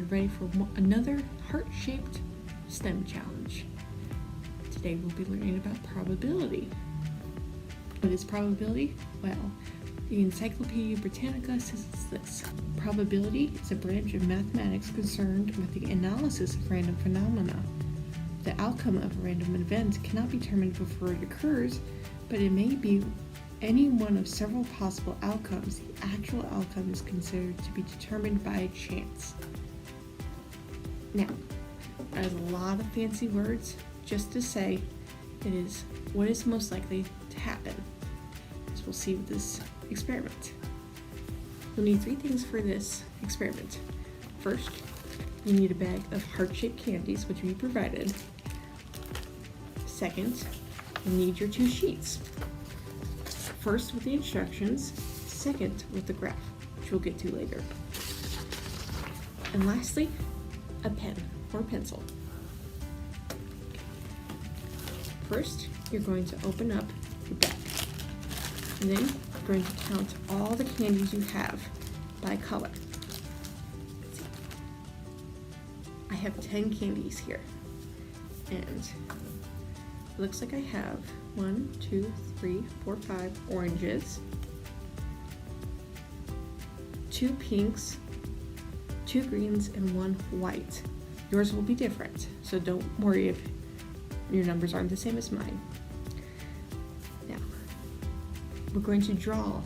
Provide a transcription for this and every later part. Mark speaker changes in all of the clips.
Speaker 1: you're ready for another heart-shaped STEM challenge. Today we'll be learning about probability. What is probability? Well, the Encyclopedia Britannica says it's this. Probability is a branch of mathematics concerned with the analysis of random phenomena. The outcome of a random event cannot be determined before it occurs, but it may be any one of several possible outcomes. The actual outcome is considered to be determined by chance. Now, there's a lot of fancy words just to say it is what is most likely to happen. So we'll see with this experiment. You'll need 3 things for this experiment. First, you need a bag of heart-shaped candies, which we provided. Second, you need your 2 sheets. First with the instructions, second with the graph, which we'll get to later. And lastly, a pen or pencil. First, you're going to open up your bag. And then you're going to count all the candies you have by color. I have 10 candies here. And it looks like I have 1, 2, 3, 4, 5 oranges, 2 pinks, 2 greens, and 1 white. Yours will be different, so don't worry if your numbers aren't the same as mine. Now, we're going to draw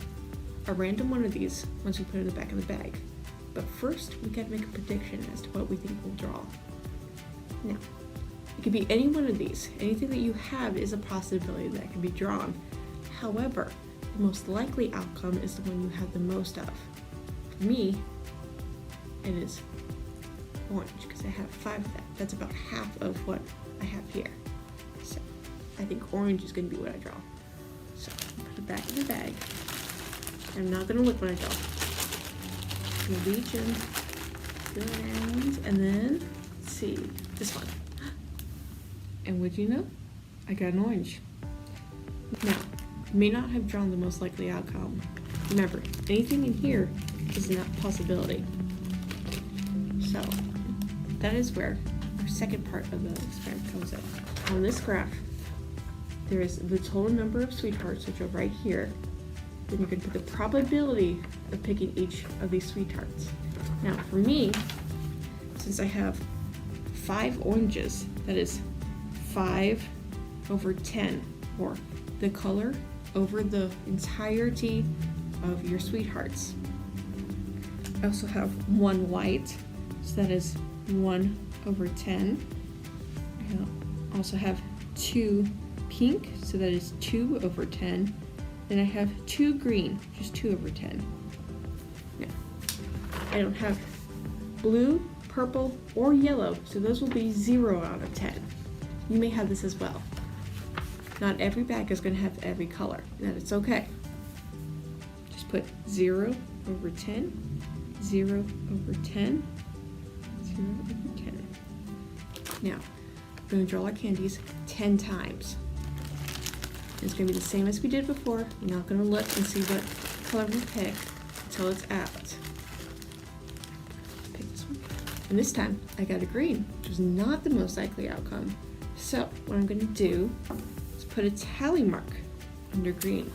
Speaker 1: a random one of these once we put it in the back of the bag. But first, we gotta make a prediction as to what we think we'll draw. Now, it could be any one of these. Anything that you have is a possibility that can be drawn. However, the most likely outcome is the one you have the most of. For me, it is orange because I have 5 of that. That's about half of what I have here. So I think orange is going to be what I draw. So put it back in the bag. I'm not going to look when I draw. I'm going to reach in, feel around, and then let's see this one. And would you know? I got an orange. Now, you may not have drawn the most likely outcome. Remember, anything in here is not a possibility. So, that is where our second part of the experiment comes in. On this graph, there is the total number of sweethearts, which are right here. Then you're going to put the probability of picking each of these sweethearts. Now, for me, since I have 5 oranges, that is 5 over 10, or the color over the entirety of your sweethearts. I also have 1 white, so that is 1 over 10. I also have 2 pink, so that is 2 over 10. Then I have 2 green, just 2 over 10. Now, I don't have blue, purple, or yellow, so those will be 0 out of 10. You may have this as well. Not every bag is going to have every color, and that's okay. Just put 0 over 10, 0 over 10, 0 over 10. Now, we're going to draw our candies 10 times. It's going to be the same as we did before. We're not going to look and see what color we pick until it's out. Pick this one. And this time, I got a green, which was not the most likely outcome. So, what I'm going to do is put a tally mark under green.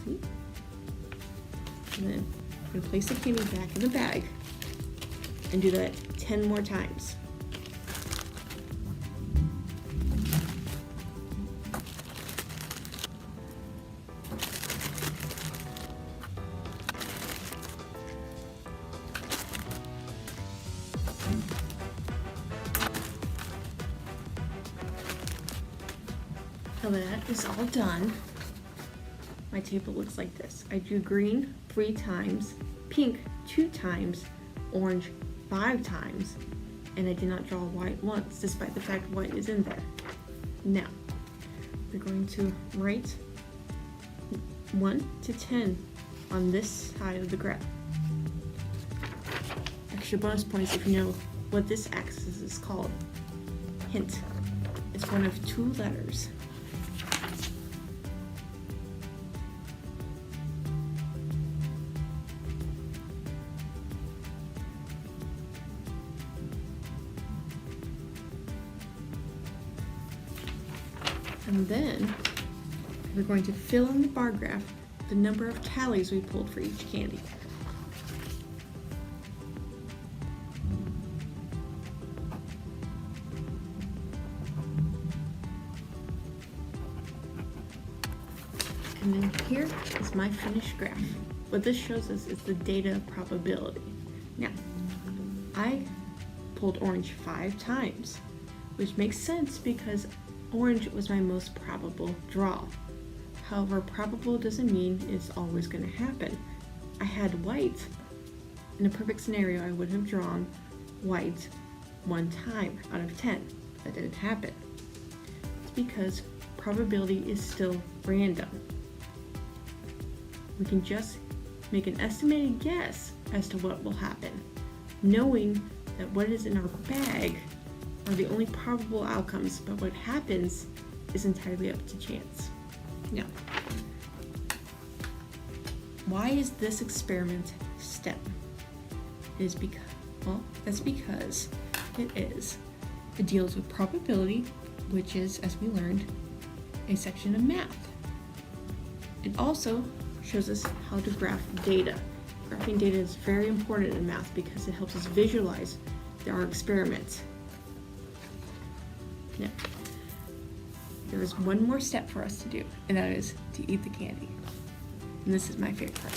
Speaker 1: See? And then I'm going to place the candy back in the bag and do that 10 more times. Now that is all done, my table looks like this. I drew green 3 times, pink 2 times, orange 5 times, and I did not draw white once, despite the fact white is in there. Now, we're going to write 1 to 10 on this side of the graph. Extra bonus points if you know what this axis is called. Hint, it's one of 2 letters. And then we're going to fill in the bar graph the number of calories we pulled for each candy. And then here is my finished graph. What this shows us is the data probability. Now, I pulled orange 5 times, which makes sense because orange was my most probable draw. However, probable doesn't mean it's always going to happen. I had white. In a perfect scenario, I would have drawn white 1 time out of 10. That didn't happen. It's because probability is still random. We can just make an estimated guess as to what will happen, knowing that what is in our bag are the only probable outcomes, but what happens is entirely up to chance. Now, why is this experiment STEM? That's because it is. It deals with probability, which is, as we learned, a section of math. It also shows us how to graph data. Graphing data is very important in math because it helps us visualize our experiments. Now, there is one more step for us to do, and that is to eat the candy. And this is my favorite part.